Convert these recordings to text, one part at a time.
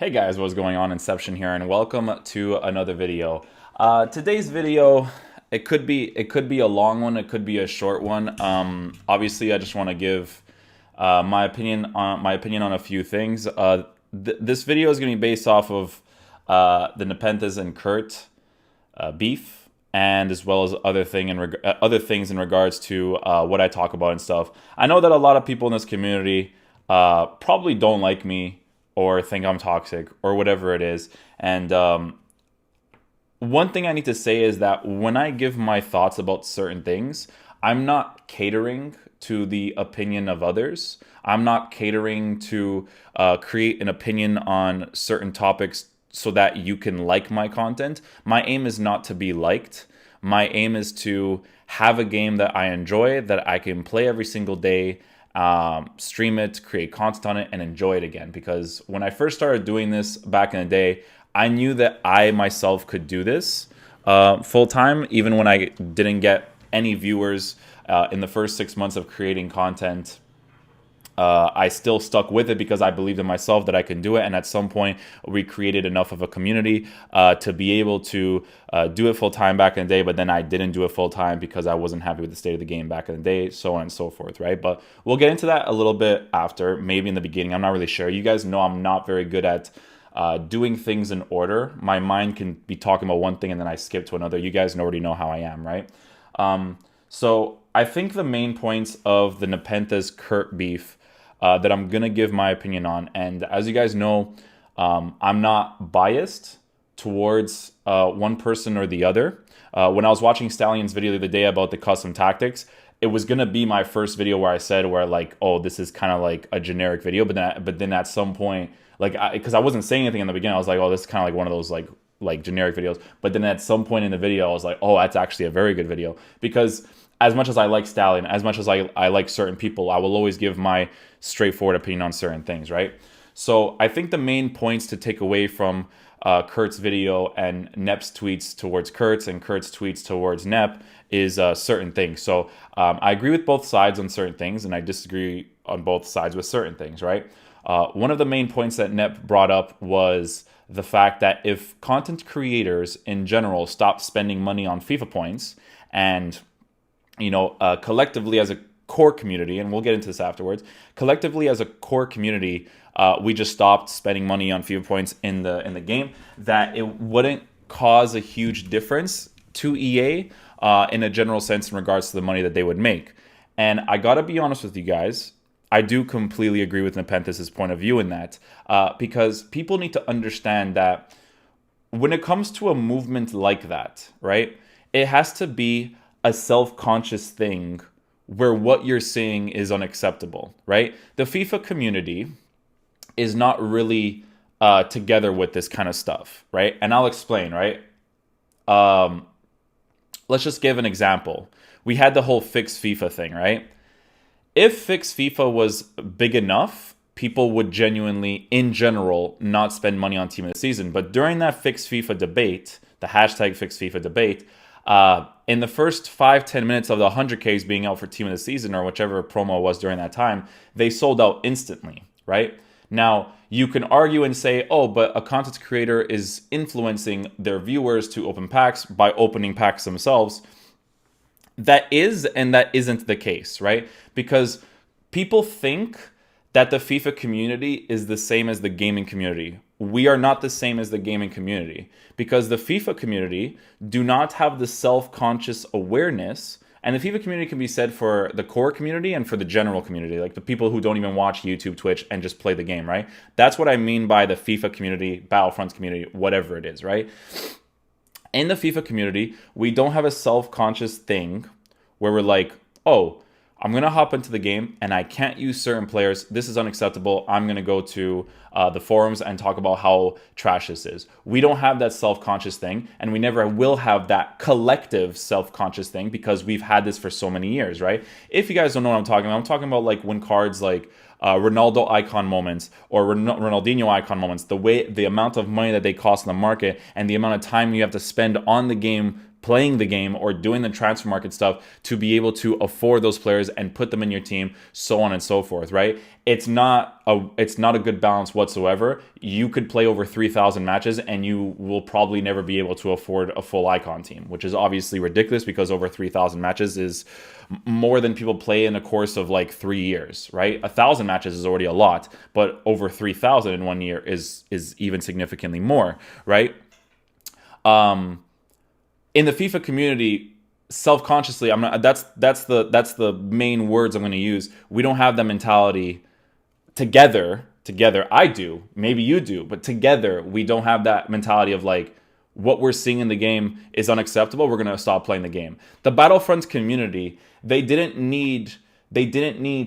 Hey guys, what's going on? Inception here, and welcome to another video. Today's video, it could be a long one, it could be a short one. Obviously, I just want to give my opinion on a few things. This video is going to be based off of the Nepenthez and Kurt beef, and as well as other things in regards to what I talk about and stuff. I know that a lot of people in this community probably don't like me or think I'm toxic or whatever it is. And one thing I need to say is that when I give my thoughts about certain things, I'm not catering to the opinion of others. I'm not catering to create an opinion on certain topics so that you can like my content. My aim is not to be liked. My aim is to have a game that I enjoy, that I can play every single day, stream it, create content on it, and enjoy it again. Because when I first started doing this back in the day, I knew that I myself could do this full time, even when I didn't get any viewers in the first 6 months of creating content. I still stuck with it because I believed in myself that I can do it. And at some point, we created enough of a community to be able to do it full time back in the day. But then I didn't do it full time because I wasn't happy with the state of the game back in the day, so on and so forth, right? But we'll get into that a little bit after, maybe in the beginning. I'm not really sure. You guys know I'm not very good at doing things in order. My mind can be talking about one thing and then I skip to another. You guys already know how I am, right? So I think the main points of the Nepenthez Kurt beef that I'm going to give my opinion on. And as you guys know, I'm not biased towards one person or the other. When I was watching Stallion's video the other day about the custom tactics, it was going to be my first video where I said, like, oh, this is kind of like a generic video. But then at some point, like, because I wasn't saying anything in the beginning, I was like, oh, this is kind of like one of those like generic videos. But then at some point in the video, I was like, oh, that's actually a very good video. Because as much as I like Stallion, as much as I like certain people, I will always give my straightforward opinion on certain things, right? So I think the main points to take away from Kurt's video and Nep's tweets towards Kurt's and Kurt's tweets towards Nep is certain things. So I agree with both sides on certain things, and I disagree on both sides with certain things, right? One of the main points that Nep brought up was the fact that if content creators in general stop spending money on FIFA points and collectively as a core community, and we'll get into this afterwards, collectively as a core community, we just stopped spending money on FIFA points in the game, that it wouldn't cause a huge difference to EA in a general sense in regards to the money that they would make. And I gotta be honest with you guys, I do completely agree with Nepenthez' point of view in that, because people need to understand that when it comes to a movement like that, right, it has to be a self-conscious thing where what you're saying is unacceptable, right? The FIFA community is not really together with this kind of stuff, right? And I'll explain, right? Let's just give an example. We had the whole Fix FIFA thing, right? If Fix FIFA was big enough, people would genuinely, in general, not spend money on Team of the Season. But during that Fix FIFA debate, the hashtag Fix FIFA debate, in the first 5-10 minutes of the 100Ks being out for Team of the Season or whichever promo was during that time, they sold out instantly, right? Now, you can argue and say, oh, but a content creator is influencing their viewers to open packs by opening packs themselves. That is and that isn't the case, right? Because people think that the FIFA community is the same as the gaming community. We are not the same as the gaming community because the FIFA community do not have the self-conscious awareness. And the FIFA community can be said for the core community and for the general community, like the people who don't even watch YouTube, Twitch, and just play the game, right? That's what I mean by the FIFA community, Battlefront community, whatever it is, right? In the FIFA community, we don't have a self-conscious thing where we're like, oh, I'm going to hop into the game and I can't use certain players. This is unacceptable. I'm going to go to the forums and talk about how trash this is. We don't have that self-conscious thing, and we never will have that collective self-conscious thing because we've had this for so many years, right? If you guys don't know what I'm talking about like when cards like Ronaldo icon moments or Ronaldinho icon moments, the amount of money that they cost in the market and the amount of time you have to spend on the game playing the game or doing the transfer market stuff to be able to afford those players and put them in your team, so on and so forth, right? It's not a good balance whatsoever. You could play over 3,000 matches and you will probably never be able to afford a full icon team, which is obviously ridiculous because over 3,000 matches is more than people play in a course of like 3 years, right? 1,000 matches is already a lot, but over 3,000 in 1 year is even significantly more, right? In the FIFA community, self-consciously, I'm not. That's the main words I'm going to use. We don't have that mentality together. Together, I do. Maybe you do, but together, we don't have that mentality of like, what we're seeing in the game is unacceptable. We're going to stop playing the game. The Battlefront community, they didn't need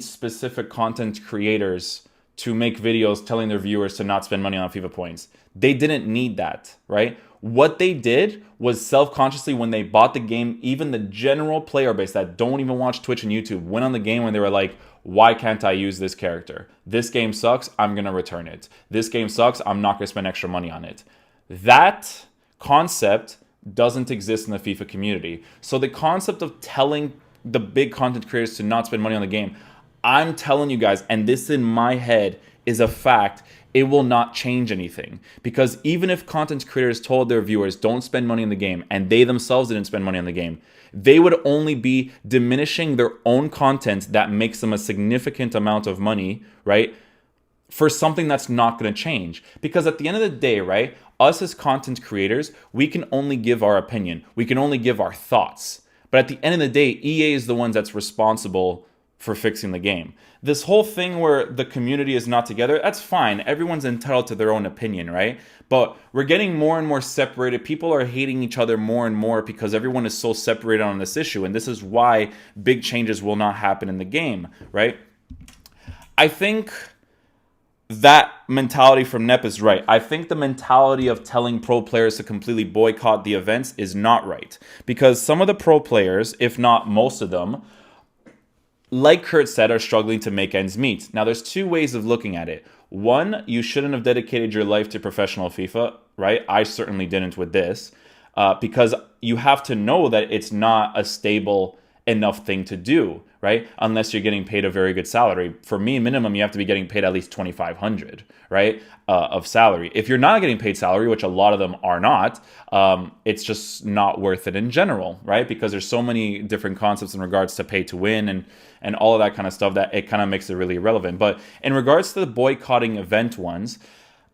specific content creators to make videos telling their viewers to not spend money on FIFA points. They didn't need that, right? What they did was self-consciously, when they bought the game, even the general player base that don't even watch Twitch and YouTube went on the game when they were like, why can't I use this character? This game sucks, I'm going to return it. This game sucks, I'm not going to spend extra money on it. That concept doesn't exist in the FIFA community. So the concept of telling the big content creators to not spend money on the game, I'm telling you guys, and this in my head is a fact, it will not change anything. Because even if content creators told their viewers don't spend money on the game, and they themselves didn't spend money on the game, they would only be diminishing their own content that makes them a significant amount of money, right? For something that's not going to change. Because at the end of the day, right, us as content creators, we can only give our opinion. We can only give our thoughts. But at the end of the day, EA is the ones that's responsible for fixing the game. This whole thing where the community is not together, that's fine. Everyone's entitled to their own opinion, right? But we're getting more and more separated. People are hating each other more and more because everyone is so separated on this issue. And this is why big changes will not happen in the game, right? I think that mentality from Nep is right. I think the mentality of telling pro players to completely boycott the events is not right. Because some of the pro players, if not most of them, like Kurt said, are struggling to make ends meet. Now, there's two ways of looking at it. One, you shouldn't have dedicated your life to professional FIFA, right? I certainly didn't with this, because you have to know that it's not a stable enough thing to do, right? Unless you're getting paid a very good salary. For me, minimum, you have to be getting paid at least $2,500, right, of salary. If you're not getting paid salary, which a lot of them are not, it's just not worth it in general, right? Because there's so many different concepts in regards to pay to win and all of that kind of stuff that it kind of makes it really irrelevant. But in regards to the boycotting event ones,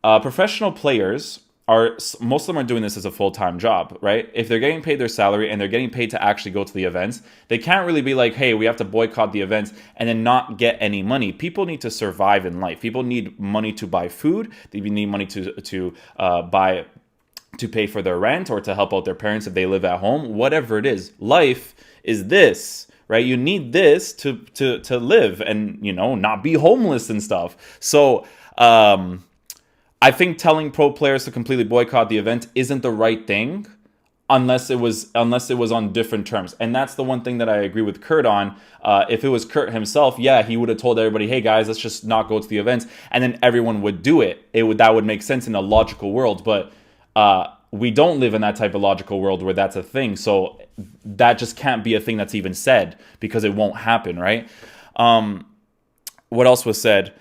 professional players most of them are doing this as a full-time job, right? If they're getting paid their salary and they're getting paid to actually go to the events, they can't really be like, hey, we have to boycott the events and then not get any money. People need to survive in life. People need money to buy food. They need money to pay for their rent or to help out their parents if they live at home. Whatever it is, life is this, right? You need this to live and, you know, not be homeless and stuff. So, I think telling pro players to completely boycott the event isn't the right thing unless it was on different terms. And that's the one thing that I agree with Kurt on. If it was Kurt himself, yeah, he would have told everybody, hey guys, let's just not go to the events, and then everyone would do it. That would make sense in a logical world, but we don't live in that type of logical world where that's a thing. So that just can't be a thing that's even said because it won't happen, right? What else was said?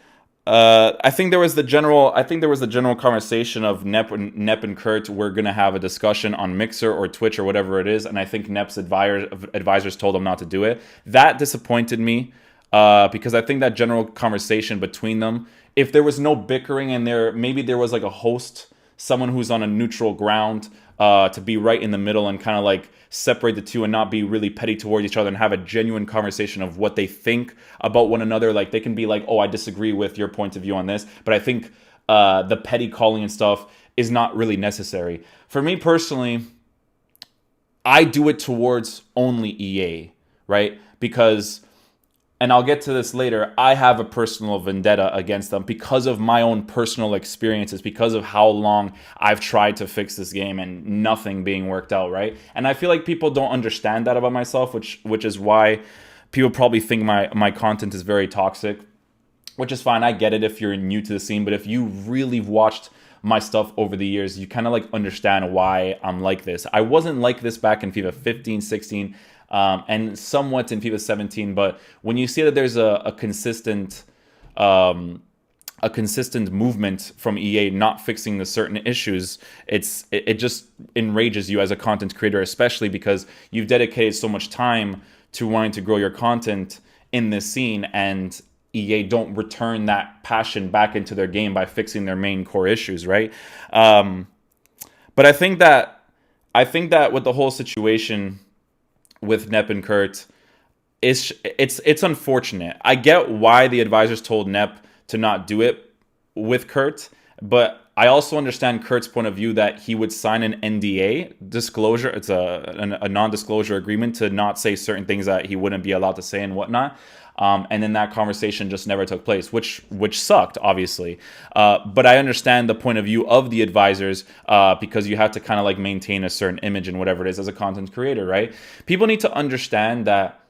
I think there was the general conversation of Nep and Kurt were going to have a discussion on Mixer or Twitch or whatever it is, and I think Nep's advisors told him not to do it. That disappointed me because I think that general conversation between them, if there was no bickering and maybe there was like a host, someone who's on a neutral ground to be right in the middle and kind of like separate the two and not be really petty towards each other and have a genuine conversation of what they think about one another. Like they can be like, oh, I disagree with your point of view on this, but I think the petty calling and stuff is not really necessary. For me personally, I do it towards only EA, right? Because, and I'll get to this later, I have a personal vendetta against them because of my own personal experiences, because of how long I've tried to fix this game and nothing being worked out, right? And I feel like people don't understand that about myself, which is why people probably think my content is very toxic. which is fine. I get it if you're new to the scene, but if you really watched my stuff over the years, you kind of like understand why I'm like this. I wasn't like this back in FIFA 15, 16, and somewhat in FIFA 17, but when you see that there's a consistent movement from EA not fixing the certain issues, it just enrages you as a content creator, especially because you've dedicated so much time to wanting to grow your content in this scene, and EA don't return that passion back into their game by fixing their main core issues, right? But I think that with the whole situation with Nep and Kurt, it's unfortunate. I get why the advisors told Nep to not do it with Kurt, but I also understand Kurt's point of view that he would sign an NDA disclosure. It's a non-disclosure agreement to not say certain things that he wouldn't be allowed to say and whatnot. And then that conversation just never took place, which sucked, obviously. But I understand the point of view of the advisors because you have to kind of like maintain a certain image and whatever it is as a content creator, right? People need to understand that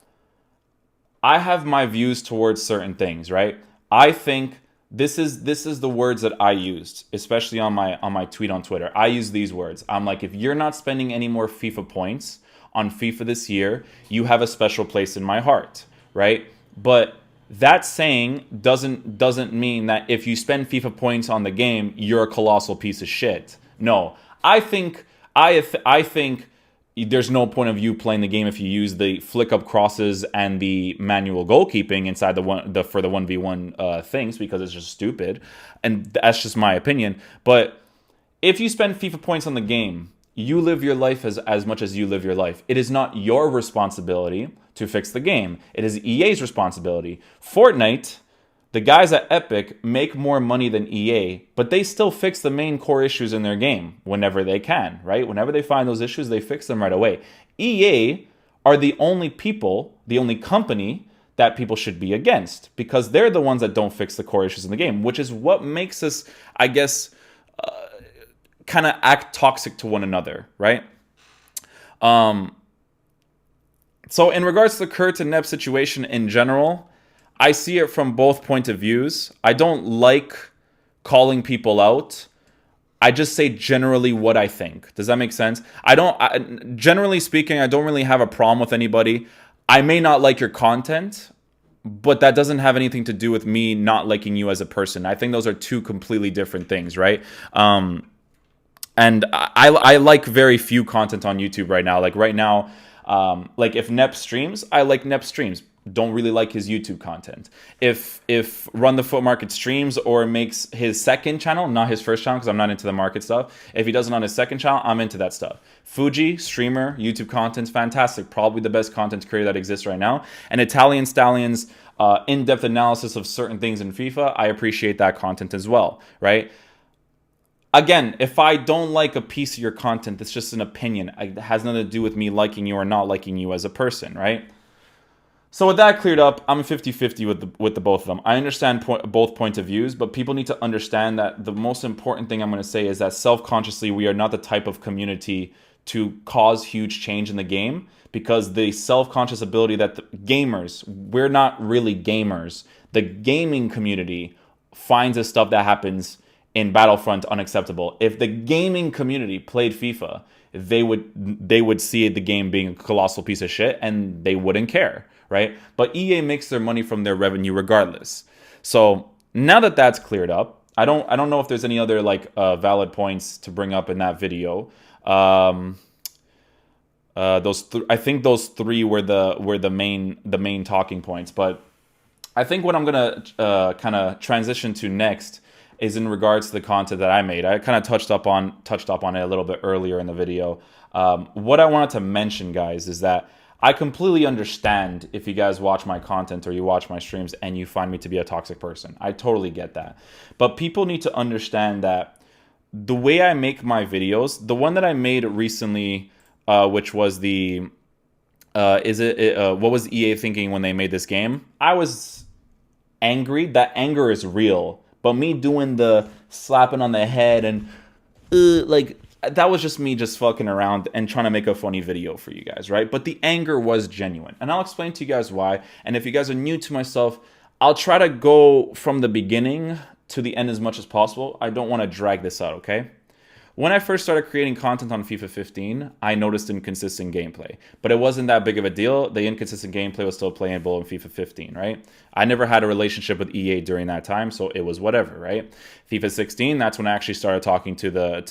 I have my views towards certain things, right? I think this is the words that I used, especially on my tweet on Twitter. I use these words. I'm like, if you're not spending any more FIFA points on FIFA this year, you have a special place in my heart, right? But that saying doesn't mean that if you spend FIFA points on the game, you're a colossal piece of shit. No, I think there's no point of you playing the game if you use the flick up crosses and the manual goalkeeping inside for the 1v1 things, because it's just stupid, and that's just my opinion. But if you spend FIFA points on the game, you live your life as much as you live your life. It is not your responsibility to fix the game. It is EA's responsibility. Fortnite, the guys at Epic make more money than EA, but they still fix the main core issues in their game whenever they can, right? Whenever they find those issues, they fix them right away. EA are the only company that people should be against, because they're the ones that don't fix the core issues in the game, which is what makes us, I guess, kind of act toxic to one another, right? So in regards to the Kurt and Nep situation in general, I see it from both points of views. I don't like calling people out. I just say generally what I think. Does that make sense? Generally speaking, I don't really have a problem with anybody. I may not like your content, but that doesn't have anything to do with me not liking you as a person. I think those are two completely different things, right? And I like very few content on YouTube right now. Like right now, like if Nep streams, I like Nep streams. Don't really like his YouTube content. If Run the Foot Market streams or makes his second channel, not his first channel, because I'm not into the market stuff. If he does it on his second channel, I'm into that stuff. Fuji, streamer, YouTube content's fantastic. Probably the best content creator that exists right now. And Italian Stallion's in-depth analysis of certain things in FIFA, I appreciate that content as well, right? Again, if I don't like a piece of your content, it's just an opinion. It has nothing to do with me liking you or not liking you as a person, right? So with that cleared up, I'm 50-50 with the both of them. I understand both points of views, but people need to understand that the most important thing I'm going to say is that self-consciously, we are not the type of community to cause huge change in the game, because the self-conscious ability that the gamers, we're not really gamers. The gaming community finds the stuff that happens in Battlefront unacceptable. If the gaming community played FIFA, they would see the game being a colossal piece of shit and they wouldn't care, right? But EA makes their money from their revenue regardless. So now that that's cleared up, I don't know if there's any other like valid points to bring up in that video. I think those three were the main talking points. But I think what I'm gonna kind of transition to next is in regards to the content that I made. I kind of touched up on it a little bit earlier in the video. What I wanted to mention, guys, is that I completely understand if you guys watch my content or you watch my streams and you find me to be a toxic person. I totally get that. But people need to understand that the way I make my videos, the one that I made recently, which was what was EA thinking when they made this game? I was angry. That anger is real. But me doing the slapping on the head and like that was just me just fucking around and trying to make a funny video for you guys, right? But the anger was genuine. And I'll explain to you guys why. And if you guys are new to myself, I'll try to go from the beginning to the end as much as possible. I don't want to drag this out, okay? When I first started creating content on FIFA 15, I noticed inconsistent gameplay. But it wasn't that big of a deal. The inconsistent gameplay was still playable in FIFA 15, right? I never had a relationship with EA during that time, so it was whatever, right? FIFA 16, that's when I actually started talking to the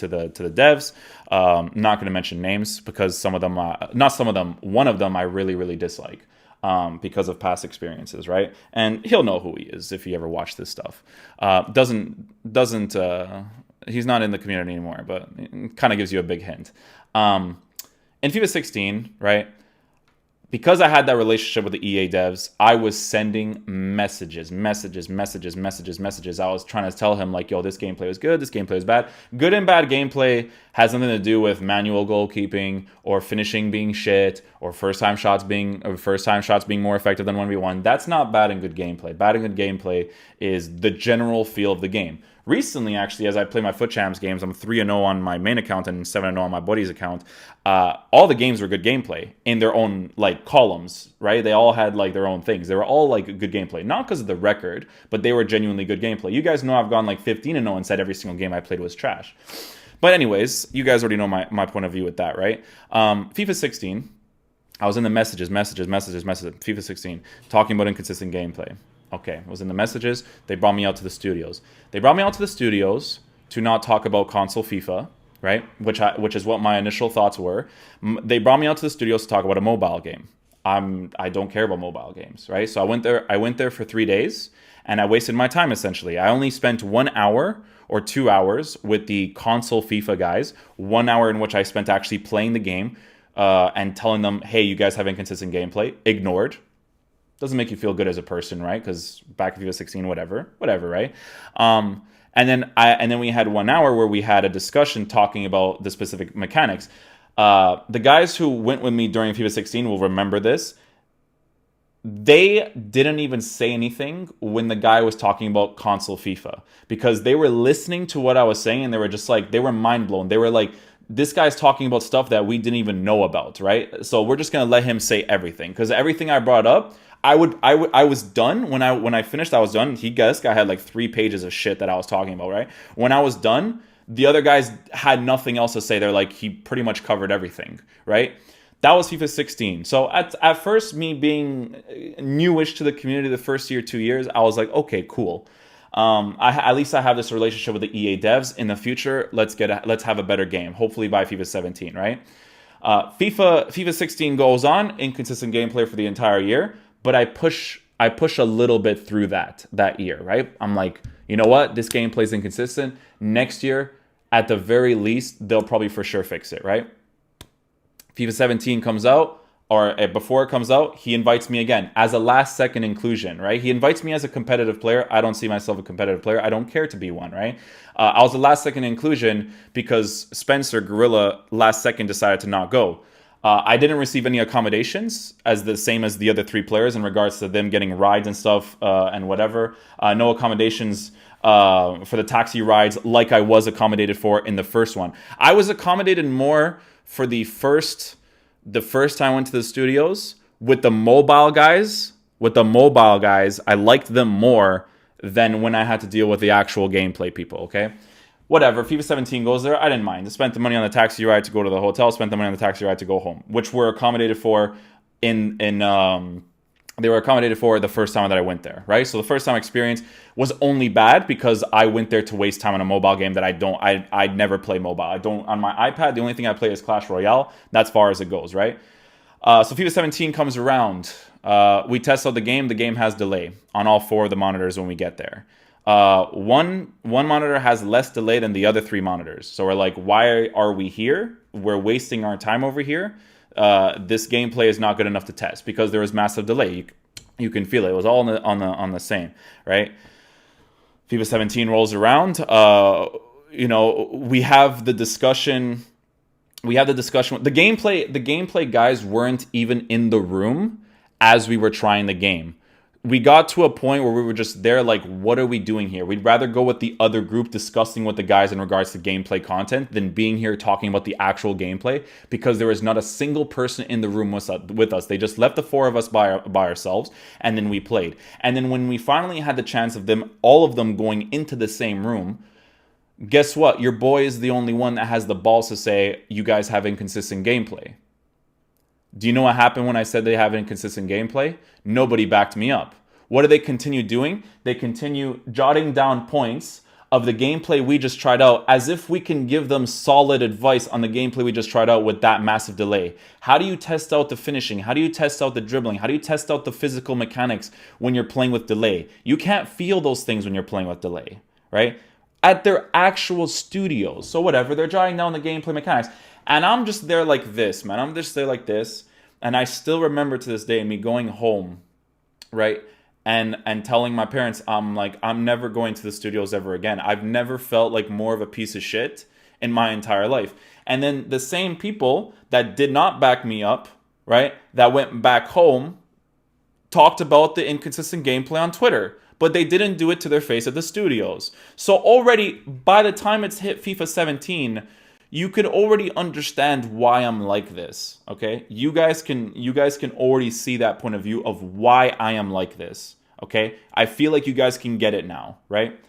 devs. Not going to mention names because some of them, not some of them, one of them I really, really dislike. Because of past experiences, right? And he'll know who he is if he ever watched this stuff. Doesn't he's not in the community anymore, but it kind of gives you a big hint. In FIFA 16, right? Because I had that relationship with the EA devs, I was sending messages. I was trying to tell him, like, yo, this gameplay was good, this gameplay was bad. Good and bad gameplay has nothing to do with manual goalkeeping or finishing being shit or first time shots being more effective than 1v1. That's not bad and good gameplay. Bad and good gameplay is the general feel of the game. Recently, actually, as I play my Foot Champs games, I'm 3-0 on my main account and 7-0 on my buddy's account. All the games were good gameplay in their own, like, columns, right? They all had, like, their own things. They were all, like, good gameplay. Not because of the record, but they were genuinely good gameplay. You guys know I've gone, like, 15-0 and said every single game I played was trash. But anyways, you guys already know my point of view with that, right? FIFA 16, I was in the messages, FIFA 16, talking about inconsistent gameplay. Okay, I was in the messages. They brought me out to the studios. To not talk about console FIFA, right? Which is what my initial thoughts were. They brought me out to the studios to talk about a mobile game. I don't care about mobile games, right? So I went there for 3 days, and I wasted my time essentially. I only spent 1 hour or 2 hours with the console FIFA guys. 1 hour in which I spent actually playing the game and telling them, hey, you guys have inconsistent gameplay. Ignored. Doesn't make you feel good as a person, right? Because back in FIFA 16, whatever, right? And then we had 1 hour where we had a discussion talking about the specific mechanics. The guys who went with me during FIFA 16 will remember this. They didn't even say anything when the guy was talking about console FIFA because they were listening to what I was saying and they were just like, they were mind blown. They were like, this guy's talking about stuff that we didn't even know about, right? So we're just gonna let him say everything because everything I brought up, I was done when I finished. I was done. Guy had like 3 pages of shit that I was talking about, right? When I was done, the other guys had nothing else to say. They're like, he pretty much covered everything, right? That was FIFA 16. So at first, me being newish to the community the first year, 2 years, I was like, okay, cool. At least I have this relationship with the EA devs. In the future, let's have a better game. Hopefully by FIFA 17, right? FIFA 16 goes on, inconsistent gameplay for the entire year, but I push a little bit through that year, right? I'm like, you know what? This gameplay is inconsistent. Next year, at the very least, they'll probably for sure fix it, right? FIFA 17 comes out, or before it comes out, he invites me again as a last-second inclusion, right? He invites me as a competitive player. I don't see myself a competitive player. I don't care to be one, right? I was a last-second inclusion because Spencer, Gorilla, last second decided to not go. I didn't receive any accommodations as the same as the other 3 players in regards to them getting rides and stuff and whatever. No accommodations for the taxi rides like I was accommodated for in the first one. I was accommodated more for the first time I went to the studios with the mobile guys. I liked them more than when I had to deal with the actual gameplay people, okay? Whatever, FIFA 17 goes there, I didn't mind. I spent the money on the taxi ride to go to the hotel, spent the money on the taxi ride to go home, which were accommodated for they were accommodated for the first time that I went there, right? So the first time experience was only bad because I went there to waste time on a mobile game that I never play mobile. On my iPad, the only thing I play is Clash Royale. That's far as it goes, right? So FIFA 17 comes around. We test out the game. The game has delay on all 4 of the monitors when we get there. One monitor has less delay than the other 3 monitors. So we're like, why are we here? We're wasting our time over here. This gameplay is not good enough to test because there was massive delay. You can feel it. It was all on the same, right? FIFA 17 rolls around. We have the discussion. The gameplay guys weren't even in the room as we were trying the game. we got to a point where we were just there like, what are we doing here? We'd rather go with the other group discussing with the guys in regards to gameplay content than being here talking about the actual gameplay, because there was not a single person in the room with us. They just left the four of us by ourselves, and then we played. And then when we finally had the chance of them, all of them going into the same room, guess what? Your boy is the only one that has the balls to say, you guys have inconsistent gameplay. Do you know what happened when I said they have inconsistent gameplay? Nobody backed me up. What do they continue doing? They continue jotting down points of the gameplay we just tried out, as if we can give them solid advice on the gameplay we just tried out with that massive delay. How do you test out the finishing? How do you test out the dribbling? How do you test out the physical mechanics when you're playing with delay? You can't feel those things when you're playing with delay, right? At their actual studios. So whatever, they're jotting down the gameplay mechanics. And I'm just there like this, man. I'm just there like this. And I still remember to this day me going home, right? And telling my parents, I'm like, I'm never going to the studios ever again. I've never felt like more of a piece of shit in my entire life. And then the same people that did not back me up, right, that went back home, talked about the inconsistent gameplay on Twitter, but they didn't do it to their face at the studios. So already, by the time it's hit FIFA 17, you could already understand why I'm like this, okay? You guys can already see that point of view of why I am like this, okay? I feel like you guys can get it now, right?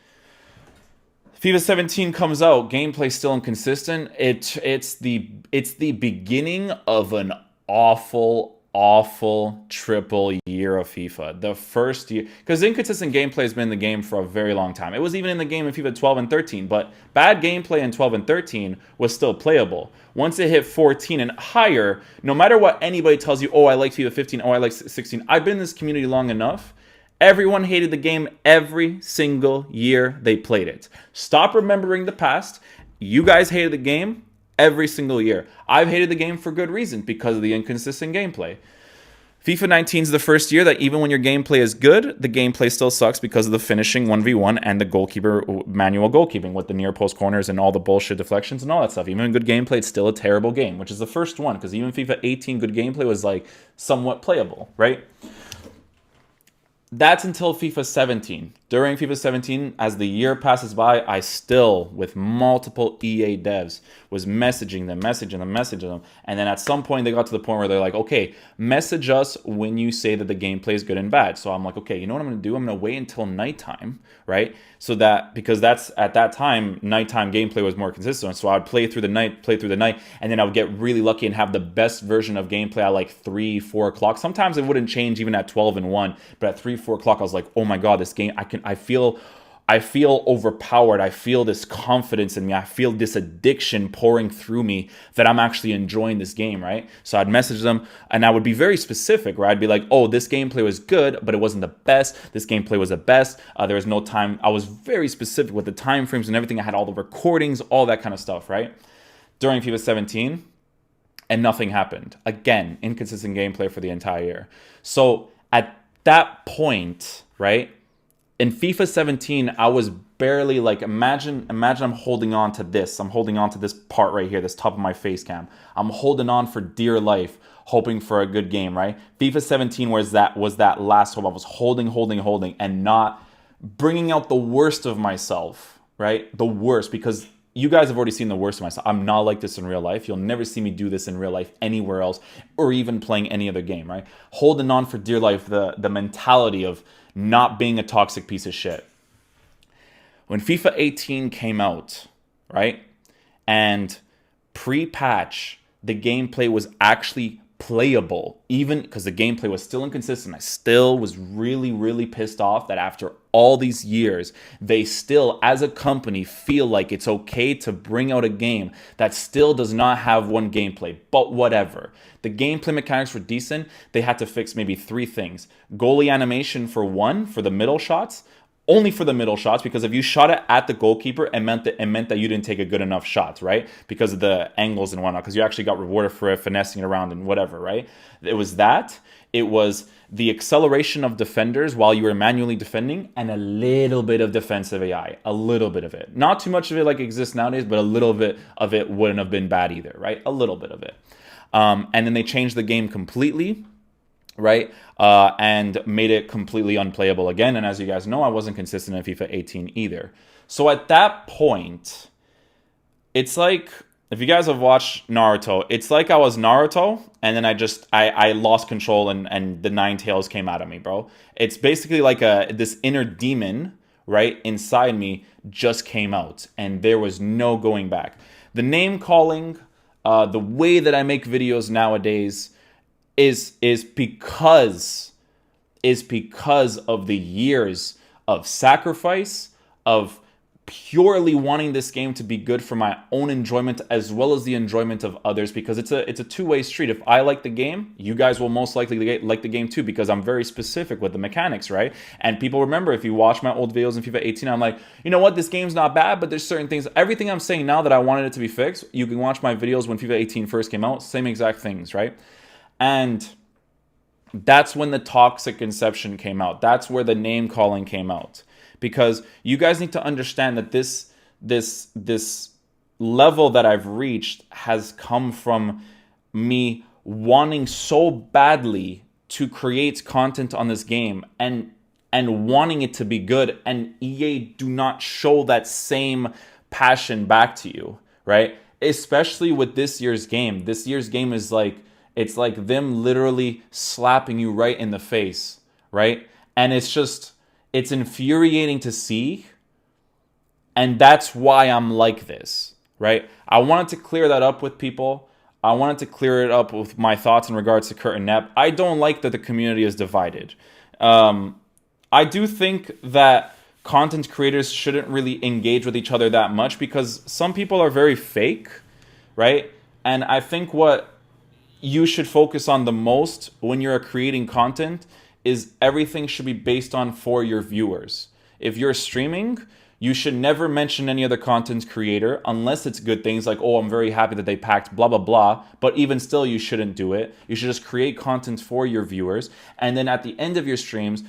FIFA 17 comes out, gameplay still inconsistent. It's the beginning of an awful triple year of FIFA. The first year, because inconsistent gameplay has been in the game for a very long time. It was even in the game in FIFA 12 and 13, but bad gameplay in 12 and 13 was still playable. Once it hit 14 and higher, no matter what anybody tells you, oh, I like FIFA 15, oh, I like 16, I've been in this community long enough. Everyone hated the game every single year they played it. Stop remembering the past. You guys hated the game every single year. I've hated the game for good reason, because of the inconsistent gameplay. FIFA 19 is the first year that even when your gameplay is good, the gameplay still sucks because of the finishing 1v1 and the goalkeeper manual goalkeeping with the near post corners and all the bullshit deflections and all that stuff. Even in good gameplay, it's still a terrible game, which is the first one, because even FIFA 18 good gameplay was like somewhat playable, right? That's until FIFA 17. During FIFA 17, as the year passes by, I still, with multiple EA devs, was messaging them. And then at some point, they got to the point where they're like, okay, message us when you say that the gameplay is good and bad. So I'm like, okay, you know what I'm going to do? I'm going to wait until nighttime, right? So that, because that's, at that time, nighttime gameplay was more consistent. So I'd play through the night, and then I would get really lucky and have the best version of gameplay at like 3, 4 o'clock. Sometimes it wouldn't change even at 12 and 1, but at 3, 4 o'clock, I was like, oh my God, this game, I feel overpowered. I feel this confidence in me. I feel this addiction pouring through me that I'm actually enjoying this game, right? So I'd message them, and I would be very specific, where I'd be like, oh, this gameplay was good, but it wasn't the best. This gameplay was the best. There was no time. I was very specific with the time frames and everything. I had all the recordings, all that kind of stuff, right? During FIFA 17, and nothing happened. Again, inconsistent gameplay for the entire year. So at that point, right, in FIFA 17, I was barely like, imagine I'm holding on to this. I'm holding on to this part right here, this top of my face cam. I'm holding on for dear life, hoping for a good game, right? FIFA 17 was that last hope. I was holding, and not bringing out the worst of myself, right? The worst, because you guys have already seen the worst of myself. I'm not like this in real life. You'll never see me do this in real life anywhere else, or even playing any other game, right? Holding on for dear life, the mentality of not being a toxic piece of shit. When FIFA 18 came out, right, and pre-patch, the gameplay was actually playable, even because the gameplay was still inconsistent. I still was really pissed off that after all these years, they still, as a company, feel like it's okay to bring out a game that still does not have one gameplay, but whatever. The gameplay mechanics were decent. They had to fix maybe 3 things. Goalie animation for the middle shots. Only for the middle shots, because if you shot it at the goalkeeper, it meant that you didn't take a good enough shot, right? Because of the angles and whatnot, because you actually got rewarded for it, finessing it around and whatever, right? It was that. It was the acceleration of defenders while you were manually defending, and a little bit of defensive AI. A little bit of it. Not too much of it like exists nowadays, but a little bit of it wouldn't have been bad either, right? A little bit of it. And then they changed the game completely. right? And made it completely unplayable again. And as you guys know, I wasn't consistent in FIFA 18 either. So at that point, it's like, if you guys have watched Naruto, it's like I was Naruto, and then I lost control, and the nine tails came out of me, bro. It's basically like this inner demon, right, inside me just came out, and there was no going back. The name calling, the way that I make videos nowadays is because of the years of sacrifice, of purely wanting this game to be good for my own enjoyment as well as the enjoyment of others, because it's a two-way street. If I like the game, you guys will most likely like the game too, because I'm very specific with the mechanics, right? And people remember, if you watch my old videos in FIFA 18, I'm like, you know what, this game's not bad, but there's certain things, everything I'm saying now that I wanted it to be fixed, you can watch my videos when FIFA 18 first came out, same exact things, right? And that's when the toxic inception came out. That's where the name calling came out. Because you guys need to understand that this level that I've reached has come from me wanting so badly to create content on this game and wanting it to be good, and EA do not show that same passion back to you, right? Especially with this year's game. This year's game is like, it's like them literally slapping you right in the face, right? And it's infuriating to see. And that's why I'm like this, right? I wanted to clear that up with people. I wanted to clear it up with my thoughts in regards to Kurt and Nep. I don't like that the community is divided. I do think that content creators shouldn't really engage with each other that much, because some people are very fake, right? And I think what you should focus on the most when you're creating content is everything should be based on for your viewers. If you're streaming, you should never mention any other content creator unless it's good things like, oh, I'm very happy that they packed blah, blah, blah. But even still, you shouldn't do it. You should just create content for your viewers. And then at the end of your streams,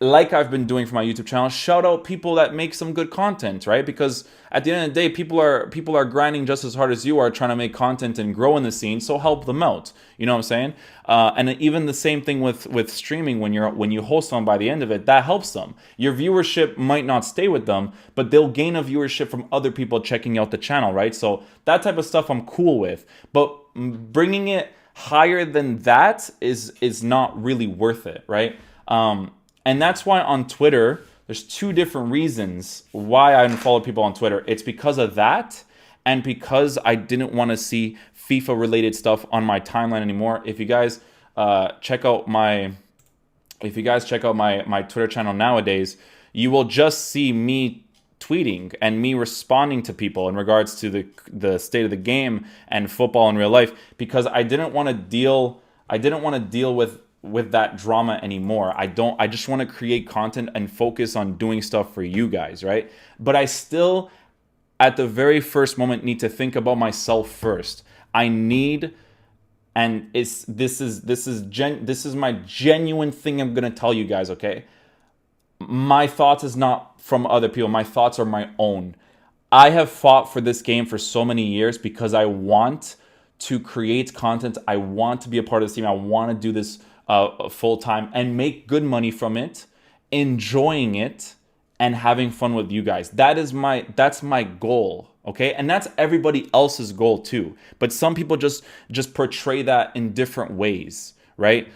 like I've been doing for my YouTube channel, shout out people that make some good content, right? Because at the end of the day, people are grinding just as hard as you are trying to make content and grow in the scene, so help them out. You know what I'm saying? And even the same thing with streaming, when you host them, by the end of it, that helps them. Your viewership might not stay with them, but they'll gain a viewership from other people checking out the channel, right? So that type of stuff I'm cool with. But bringing it higher than that is not really worth it, right? And that's why on Twitter, there's two different reasons why I unfollow people on Twitter. It's because of that, and because I didn't want to see FIFA-related stuff on my timeline anymore. If you guys check out my Twitter channel nowadays, you will just see me tweeting and me responding to people in regards to the state of the game and football in real life, because I didn't want to deal with that drama anymore. I just want to create content and focus on doing stuff for you guys, right? But I still, at the very first moment, need to think about myself first. I need, and this is my genuine thing I'm gonna tell you guys, okay? My thoughts is not from other people. My thoughts are my own. I have fought for this game for so many years because I want to create content. I want to be a part of this team. I want to do this full time and make good money from it, enjoying it, and having fun with you guys. That's my goal, okay? And that's everybody else's goal too. But some people just portray that in different ways, right?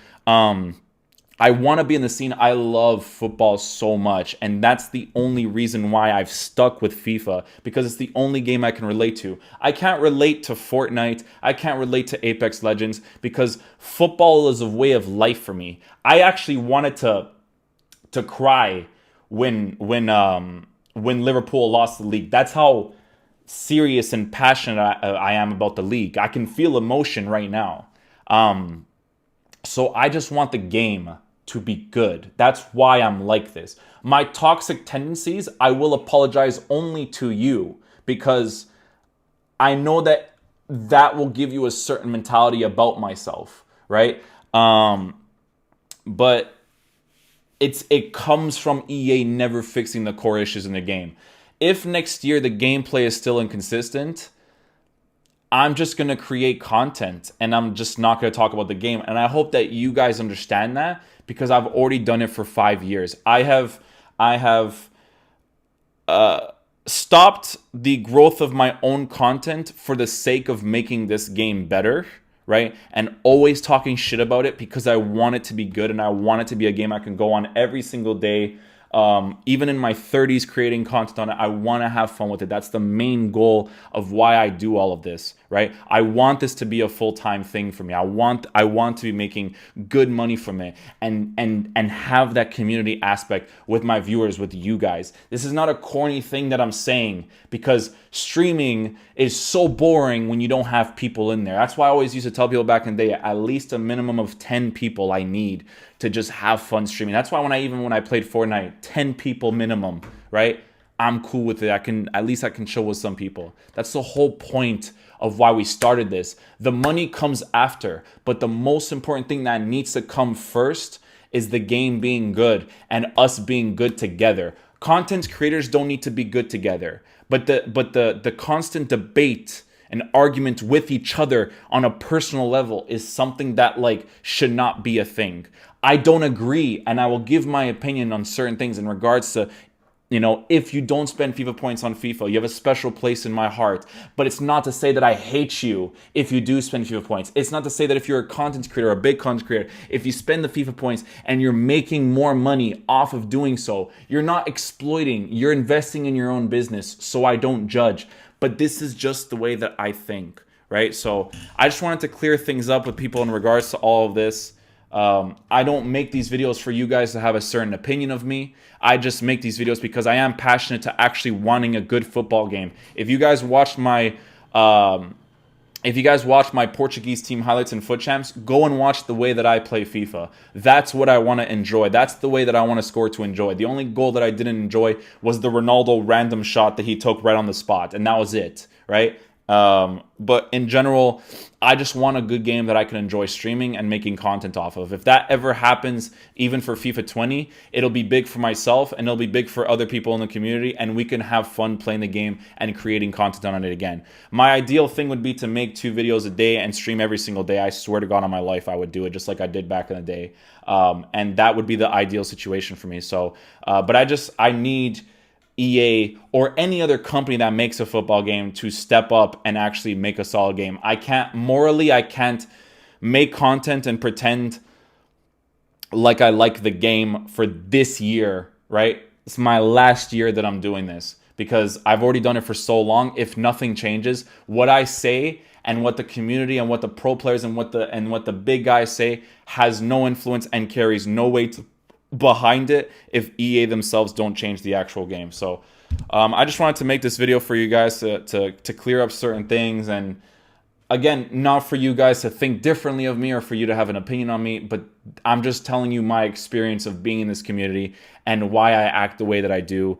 I want to be in the scene. I love football so much, and that's the only reason why I've stuck with FIFA, because it's the only game I can relate to. I can't relate to Fortnite. I can't relate to Apex Legends, because football is a way of life for me. I actually wanted to cry when Liverpool lost the league. That's how serious and passionate I am about the league. I can feel emotion right now. So I just want the game to be good. That's why I'm like this. My toxic tendencies, I will apologize only to you, because I know that will give you a certain mentality about myself, right? But it comes from EA never fixing the core issues in the game. If next year the gameplay is still inconsistent, I'm just going to create content and I'm just not going to talk about the game. And I hope that you guys understand that, because I've already done it for 5 years. I have stopped the growth of my own content for the sake of making this game better, right? And always talking shit about it because I want it to be good and I want it to be a game I can go on every single day. Even in my 30s creating content on it, I want to have fun with it. That's the main goal of why I do all of this, right? I want this to be a full-time thing for me. I want to be making good money from it and have that community aspect with my viewers, with you guys. This is not a corny thing that I'm saying, because streaming is so boring when you don't have people in there. That's why I always used to tell people back in the day, at least a minimum of 10 people I need to just have fun streaming. That's why when I played Fortnite, 10 people minimum, right? I'm cool with it. At least I can chill with some people. That's the whole point of why we started this. The money comes after, but the most important thing that needs to come first is the game being good and us being good together. Content creators don't need to be good together, but the constant debate and argument with each other on a personal level is something that should not be a thing. I don't agree, and I will give my opinion on certain things in regards to, if you don't spend FIFA points on FIFA, you have a special place in my heart. But it's not to say that I hate you if you do spend FIFA points. It's not to say that if you're a content creator, a big content creator, if you spend the FIFA points and you're making more money off of doing so, you're not exploiting, you're investing in your own business, so I don't judge. But this is just the way that I think, right? So I just wanted to clear things up with people in regards to all of this. I don't make these videos for you guys to have a certain opinion of me. I just make these videos because I am passionate to actually wanting a good football game. If you guys watched my Portuguese team highlights and foot champs, go and watch the way that I play FIFA. That's what I want to enjoy. That's the way that I want to score to enjoy. The only goal that I didn't enjoy was the Ronaldo random shot that he took right on the spot, and that was it, right? But in general, I just want a good game that I can enjoy streaming and making content off of. If that ever happens, even for FIFA 20, it'll be big for myself and it'll be big for other people in the community, and we can have fun playing the game and creating content on it again. My ideal thing would be to make 2 videos a day and stream every single day. I swear to God on my life, I would do it just like I did back in the day. And that would be the ideal situation for me. So, but I need EA or any other company that makes a football game to step up and actually make a solid game. I can't make content and pretend like I like the game for this year, right? It's my last year that I'm doing this because I've already done it for so long. If nothing changes, what I say and what the community and what the pro players and what the big guys say has no influence and carries no weight behind it if EA themselves don't change the actual game. So I just wanted to make this video for you guys to clear up certain things, and again, not for you guys to think differently of me or for you to have an opinion on me, but I'm just telling you my experience of being in this community and why I act the way that I do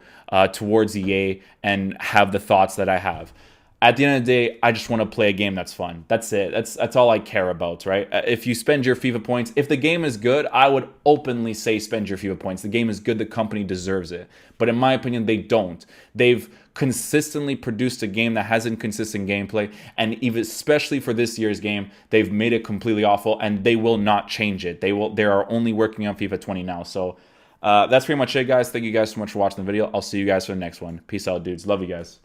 towards EA and have the thoughts that I have. At the end of the day, I just want to play a game that's fun. That's it. That's all I care about, right? If you spend your FIFA points, if the game is good, I would openly say spend your FIFA points. The game is good. The company deserves it. But in my opinion, they don't. They've consistently produced a game that has inconsistent gameplay, and even especially for this year's game, they've made it completely awful, and they will not change it. They are only working on FIFA 20 now. So that's pretty much it, guys. Thank you guys so much for watching the video. I'll see you guys for the next one. Peace out, dudes. Love you guys.